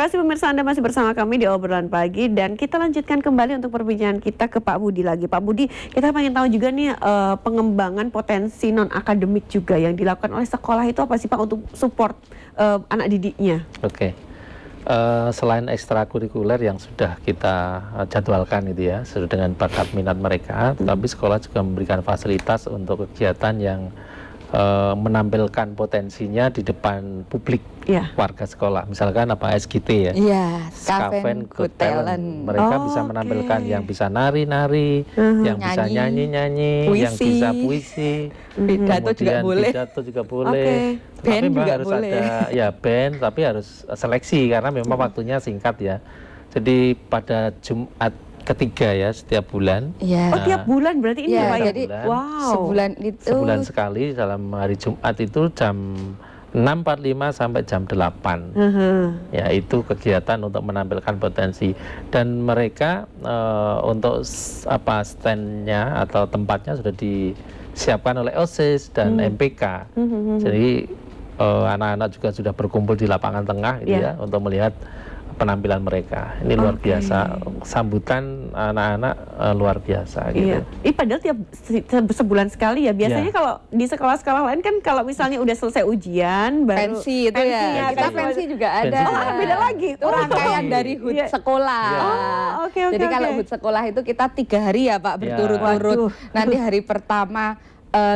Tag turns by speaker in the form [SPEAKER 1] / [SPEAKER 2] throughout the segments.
[SPEAKER 1] kasih pemirsa, Anda masih bersama kami di Obrolan Pagi, dan kita lanjutkan kembali untuk perbincangan kita ke Pak Budi lagi. Pak Budi, kita pengen tahu juga nih pengembangan potensi non-akademik juga yang dilakukan oleh sekolah itu apa sih Pak untuk support anak didiknya?
[SPEAKER 2] Oke. Selain ekstrakurikuler yang sudah kita jadwalkan itu ya, sesuai dengan bakat minat mereka, tetapi sekolah juga memberikan fasilitas untuk kegiatan yang menampilkan potensinya di depan publik warga sekolah. Misalkan apa SGT ya, Skaven Good Talent. Mereka bisa menampilkan yang bisa nari-nari, yang bisa nyanyi-nyanyi, yang bisa puisi,
[SPEAKER 3] pidato juga boleh.
[SPEAKER 2] Pidato juga boleh. Tapi
[SPEAKER 3] band
[SPEAKER 2] memang
[SPEAKER 3] juga
[SPEAKER 2] harus
[SPEAKER 3] boleh.
[SPEAKER 2] ada ya band, tapi harus seleksi karena memang waktunya singkat ya. Jadi pada Jumat ketiga ya setiap bulan.
[SPEAKER 1] Oh, tiap bulan berarti ini ya, Pak ya?
[SPEAKER 3] Jadi
[SPEAKER 1] wow.
[SPEAKER 3] sebulan
[SPEAKER 2] sekali dalam hari Jumat itu jam 6.45 sampai jam 8. Ya, itu kegiatan untuk menampilkan potensi, dan mereka untuk standnya atau tempatnya sudah disiapkan oleh OSIS dan MPK. Jadi anak-anak juga sudah berkumpul di lapangan tengah gitu ya untuk melihat penampilan mereka. Ini luar biasa, sambutan anak-anak luar biasa gitu.
[SPEAKER 1] Padahal tiap sebulan sekali ya. Biasanya kalau di sekolah-sekolah lain kan kalau misalnya udah selesai ujian baru
[SPEAKER 3] pensi itu ya. Kita pensi juga ada.
[SPEAKER 1] Beda lagi.
[SPEAKER 3] Itu rangkaian dari HUT sekolah. Jadi kalau HUT sekolah itu kita 3 hari ya Pak berturut-turut. Nanti hari pertama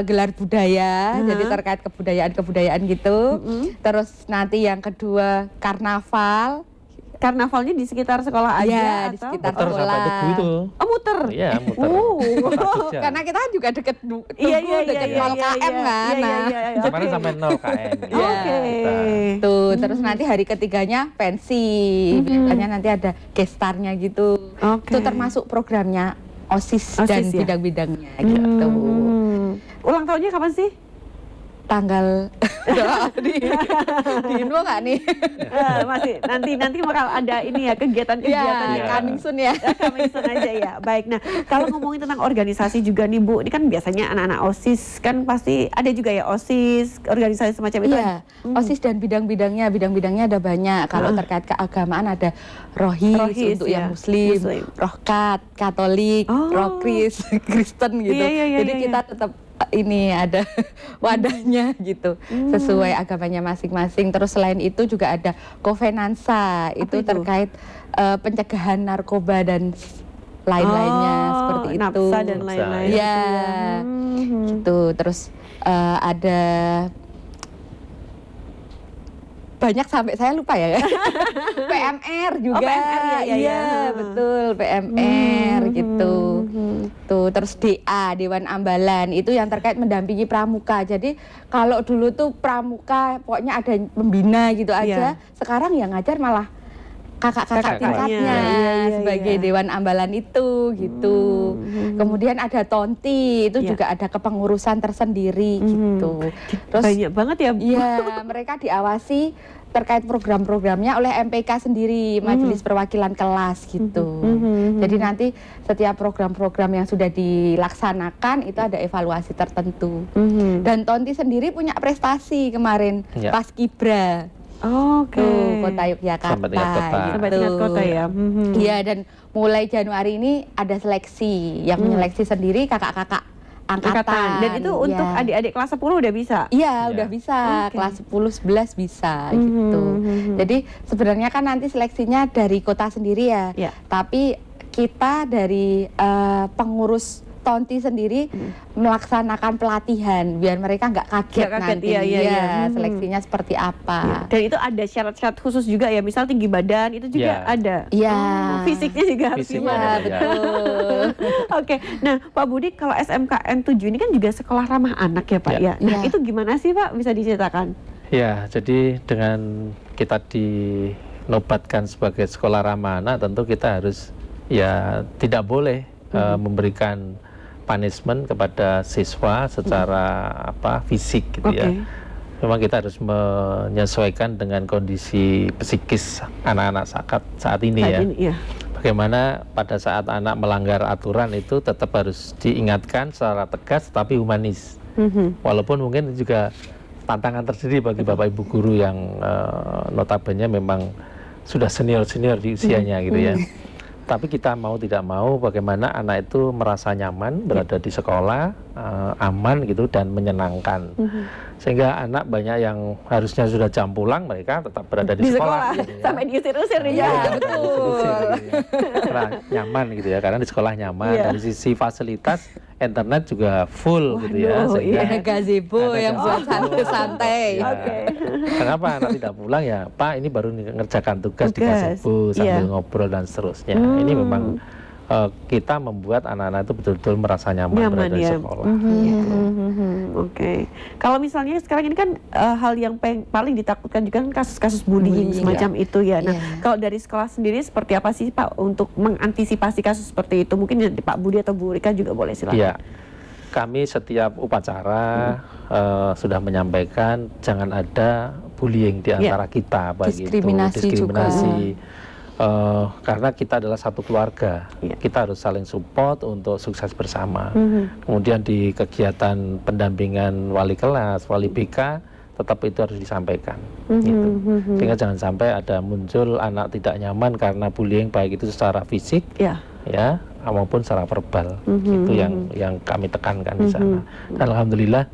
[SPEAKER 3] gelar budaya, jadi terkait kebudayaan gitu. Terus nanti yang kedua karnaval.
[SPEAKER 1] Karnavalnya di sekitar sekolah aja
[SPEAKER 3] di sekitar
[SPEAKER 2] muter
[SPEAKER 3] sekolah.
[SPEAKER 2] sampai Tugu itu.
[SPEAKER 1] Oh, muter.
[SPEAKER 2] Iya, muter.
[SPEAKER 3] Karena kita juga deket Tugu, deket 0 km kan.
[SPEAKER 2] Kemarin sampai 0 km.
[SPEAKER 3] Tuh, terus nanti hari ketiganya pensi. Biasanya nanti ada gestarnya gitu. Itu termasuk programnya OSIS dan bidang-bidangnya gitu.
[SPEAKER 1] Ulang tahunnya kapan sih?
[SPEAKER 3] Tanggal di info nggak nih?
[SPEAKER 1] Masih nanti bakal ada ini ya kegiatan-kegiatan
[SPEAKER 3] coming soon ya.
[SPEAKER 1] Coming soon aja ya. Baik, nah kalau ngomongin tentang organisasi juga nih Bu, ini kan biasanya anak-anak OSIS kan pasti ada juga ya OSIS, organisasi semacam itu.
[SPEAKER 3] Iya, OSIS dan bidang-bidangnya ada banyak. Kalau terkait keagamaan ada Rohis untuk yang Muslim, Rohkat, Katolik, Rohkris, Kristen gitu. Jadi kita tetap ini ada wadahnya gitu sesuai agamanya masing-masing. Terus selain itu juga ada Kovenansa, itu terkait pencegahan narkoba dan lain-lainnya seperti itu.
[SPEAKER 1] Nafsa dan lain-lain.
[SPEAKER 3] Ya, gitu. Terus ada banyak sampai saya lupa ya. PMR juga.
[SPEAKER 1] PMR
[SPEAKER 3] iya, betul, PMR gitu. Tuh, terus DA, Dewan Ambalan, itu yang terkait mendampingi pramuka. Jadi kalau dulu tuh pramuka pokoknya ada pembina gitu aja. Sekarang yang ngajar malah kakak-kakak tingkatnya sebagai Dewan Ambalan itu gitu. Kemudian ada Tonti, itu juga ada kepengurusan tersendiri gitu. Terus
[SPEAKER 1] banyak banget ya.
[SPEAKER 3] Iya, mereka diawasi terkait program-programnya oleh MPK sendiri, Majelis Perwakilan Kelas gitu. Jadi nanti setiap program-program yang sudah dilaksanakan itu ada evaluasi tertentu. Dan Tonti sendiri punya prestasi kemarin pas Kibra. Kota Yogyakarta.
[SPEAKER 1] Sampai tingkat kota ya.
[SPEAKER 3] Iya, dan mulai Januari ini ada seleksi yang menyeleksi sendiri kakak-kakak angkatan.
[SPEAKER 1] Dan itu untuk adik-adik kelas 10 udah bisa?
[SPEAKER 3] Iya, udah bisa. Kelas 10, 11 bisa gitu. Jadi sebenarnya kan nanti seleksinya dari kota sendiri ya. Tapi kita dari pengurus Tonti sendiri melaksanakan pelatihan biar mereka nggak kaget nanti seleksinya seperti apa.
[SPEAKER 1] Dan itu ada syarat-syarat khusus juga ya, misal tinggi badan itu juga ada. Fisiknya juga harus gimana.
[SPEAKER 3] Betul.
[SPEAKER 1] Oke, nah Pak Budi, kalau SMKN 7 ini kan juga sekolah ramah anak ya Pak ya. Nah itu gimana sih Pak, bisa diceritakan?
[SPEAKER 2] Ya, jadi dengan kita dinobatkan sebagai sekolah ramah anak, tentu kita harus tidak boleh memberikan punishment kepada siswa secara fisik gitu ya. Memang kita harus menyesuaikan dengan kondisi psikis anak-anak saat ini ya. Bagaimana pada saat anak melanggar aturan itu tetap harus diingatkan secara tegas tapi humanis. Walaupun mungkin juga tantangan tersendiri bagi Bapak Ibu guru yang notabene memang sudah senior-senior di usianya gitu ya. Tapi kita mau tidak mau bagaimana anak itu merasa nyaman berada di sekolah, aman gitu dan menyenangkan. Sehingga anak banyak yang harusnya sudah jam pulang, mereka tetap berada di sekolah gitu ya.
[SPEAKER 1] Sampai diusir-usir nih.
[SPEAKER 3] Ya, betul.
[SPEAKER 2] Gitu ya. Karena nyaman gitu ya, karena di sekolah nyaman. Dari sisi fasilitas internet juga full gitu ya. Sehingga
[SPEAKER 3] ada gazebo yang buat santai-santai.
[SPEAKER 2] Kenapa anak tidak pulang ya, Pak ini baru mengerjakan tugas di gazebo sambil ngobrol dan seterusnya. Ini memang kita membuat anak-anak itu betul-betul merasa nyaman berada di sekolah.
[SPEAKER 1] Oke. Kalau misalnya sekarang ini kan hal yang paling ditakutkan juga kan kasus-kasus bullying semacam itu ya. Nah, kalau dari sekolah sendiri seperti apa sih Pak untuk mengantisipasi kasus seperti itu? Mungkin Pak Budi atau Bu Rika juga boleh silakan.
[SPEAKER 2] Iya. Kami setiap upacara sudah menyampaikan jangan ada bullying di antara kita, baik
[SPEAKER 3] diskriminasi
[SPEAKER 2] itu diskriminasi.
[SPEAKER 3] juga.
[SPEAKER 2] Karena kita adalah satu keluarga, kita harus saling support untuk sukses bersama. Kemudian di kegiatan pendampingan wali kelas, wali BK, tetap itu harus disampaikan. Gitu. Sehingga jangan sampai ada muncul anak tidak nyaman karena bullying, baik itu secara fisik, ya, maupun secara verbal. Itu yang kami tekankan di sana. Dan alhamdulillah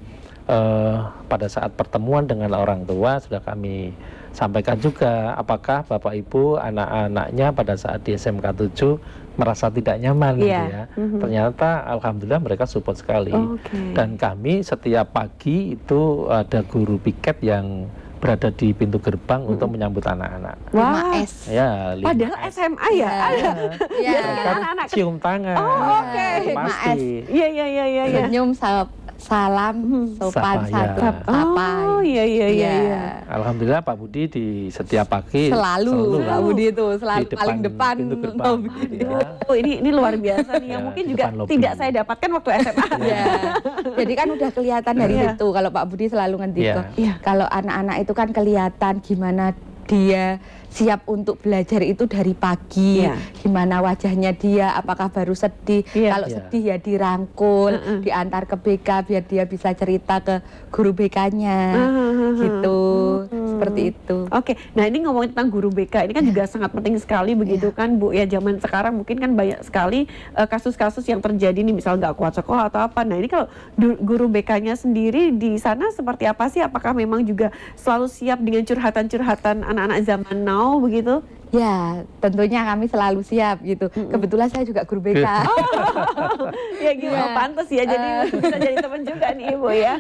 [SPEAKER 2] pada saat pertemuan dengan orang tua sudah kami sampaikan juga apakah Bapak Ibu anak-anaknya pada saat di SMK 7 merasa tidak nyaman gitu ya. Ternyata alhamdulillah mereka support sekali. Dan kami setiap pagi itu ada guru piket yang berada di pintu gerbang untuk menyambut anak-anak.
[SPEAKER 1] Wah,
[SPEAKER 2] ya,
[SPEAKER 1] padahal SMA ya.
[SPEAKER 2] Mereka anak-anak cium tangan. Pasti.
[SPEAKER 1] Iya.
[SPEAKER 3] Senyum, salam, sopan sapa.
[SPEAKER 1] Iya.
[SPEAKER 2] Alhamdulillah Pak Budi di setiap pagi
[SPEAKER 3] selalu Pak Budi itu selalu paling depan
[SPEAKER 2] pintu gerbang.
[SPEAKER 1] Ini luar biasa nih yang mungkin juga tidak saya dapatkan waktu SMA.
[SPEAKER 3] Jadi kan udah kelihatan dari situ kalau Pak Budi selalu ngendiko. Kalau anak-anak itu kan kelihatan gimana dia siap untuk belajar itu dari pagi, gimana wajahnya dia, apakah baru sedih, kalau sedih ya dirangkul, diantar ke BK biar dia bisa cerita ke guru BK-nya, gitu, seperti itu.
[SPEAKER 1] Oke, nah ini ngomongin tentang guru BK, ini kan juga sangat penting sekali begitu kan Bu, ya zaman sekarang mungkin kan banyak sekali kasus-kasus yang terjadi nih, misal nggak kuat sekolah atau apa, nah ini kalau guru BK-nya sendiri di sana seperti apa sih, apakah memang juga selalu siap dengan curhatan-curhatan anak-anak zaman now begitu?
[SPEAKER 3] Ya, tentunya kami selalu siap gitu. Kebetulan saya juga guru BK.
[SPEAKER 1] Ya gitu, pantas ya. Jadi bisa jadi teman juga nih Ibu ya.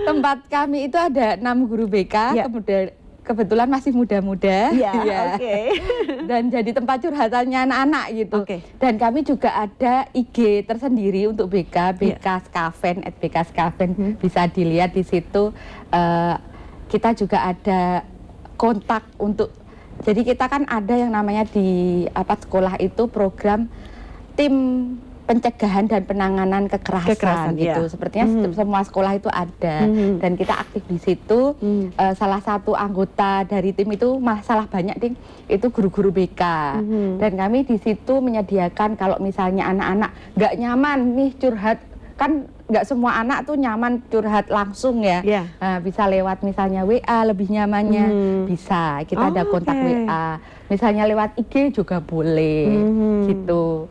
[SPEAKER 3] Tempat kami itu ada 6 guru BK, kemudian kebetulan masih muda-muda. Dan jadi tempat curhatannya anak-anak gitu. Dan kami juga ada IG tersendiri untuk BK, BK Skaven, @BK Skaven. Bisa dilihat di situ. Kita juga ada kontak untuk, jadi kita kan ada yang namanya di sekolah itu program tim pencegahan dan penanganan kekerasan gitu. Sepertinya semua sekolah itu ada dan kita aktif di situ. Salah satu anggota dari tim itu masalah banyak ding, itu guru-guru BK. Dan kami di situ menyediakan kalau misalnya anak-anak nggak nyaman nih curhat, kan nggak semua anak tuh nyaman curhat langsung ya. Bisa lewat misalnya WA lebih nyamannya, bisa kita ada kontak WA. Misalnya lewat IG juga boleh gitu.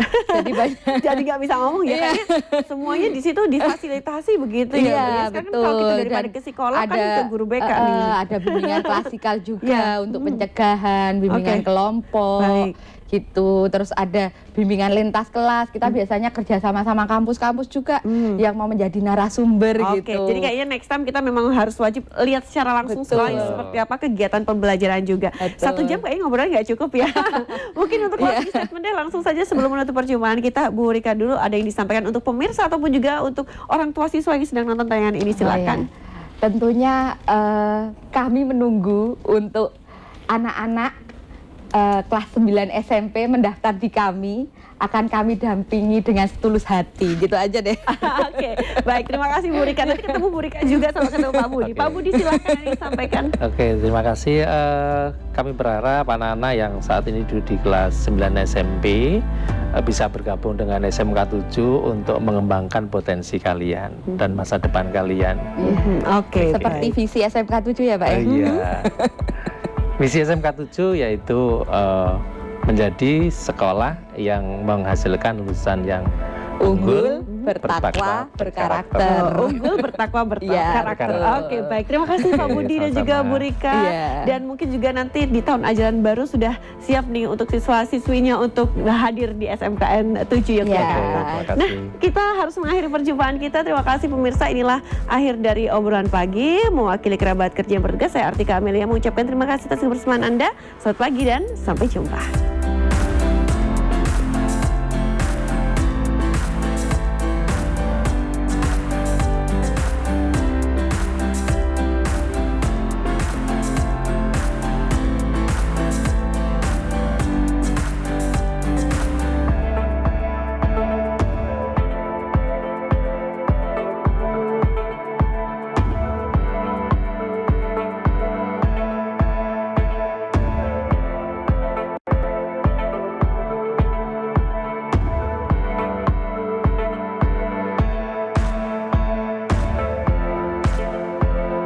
[SPEAKER 3] Jadi banyak. Jadi nggak bisa ngomong ya, kayaknya semuanya di situ difasilitasi begitu ya. Sekarang
[SPEAKER 1] kan kalau kita daripada ke psikolog kan ke guru BK nih.
[SPEAKER 3] Ada bimbingan klasikal juga untuk pencegahan, bimbingan kelompok. Gitu. Terus ada bimbingan lintas kelas, kita biasanya kerja sama-sama kampus-kampus juga yang mau menjadi narasumber gitu.
[SPEAKER 1] Jadi kayaknya next time kita memang harus wajib lihat secara langsung seperti apa kegiatan pembelajaran juga. 1 jam kayaknya ngobrolnya nggak cukup ya. Mungkin untuk closing statementnya langsung saja sebelum menutup perjumpaan kita, Bu Rika dulu ada yang disampaikan untuk pemirsa ataupun juga untuk orang tua siswa yang sedang nonton tayangan ini, silakan.
[SPEAKER 3] Tentunya kami menunggu untuk anak-anak kelas 9 SMP mendaftar di kami, akan kami dampingi dengan setulus hati, gitu aja deh.
[SPEAKER 1] Baik, terima kasih Bu Rika. Nanti ketemu Bu Rika juga sama ketemu Pak Budi. Pak Budi silakan disampaikan.
[SPEAKER 2] Terima kasih. Kami berharap anak-anak yang saat ini duduk di kelas 9 SMP bisa bergabung dengan SMK 7 untuk mengembangkan potensi kalian dan masa depan kalian.
[SPEAKER 3] Seperti visi SMK 7 ya Pak ya?
[SPEAKER 2] Visi SMK 7 yaitu menjadi sekolah yang menghasilkan lulusan yang unggul,
[SPEAKER 3] bertakwa, berkarakter.
[SPEAKER 1] Unggul, bertakwa, berkarakter. Oke, baik. Terima kasih Pak Budi dan juga Bu Rika. Dan mungkin juga nanti di tahun ajaran baru sudah siap nih untuk siswa-siswinya untuk hadir di SMKN 7 Yogyakarta. Nah, kita harus mengakhiri perjumpaan kita. Terima kasih pemirsa. Inilah akhir dari obrolan pagi. Mewakili kerabat kerja yang bertugas, saya Artika Amelia mengucapkan terima kasih atas kebersamaan Anda. Selamat pagi dan sampai jumpa.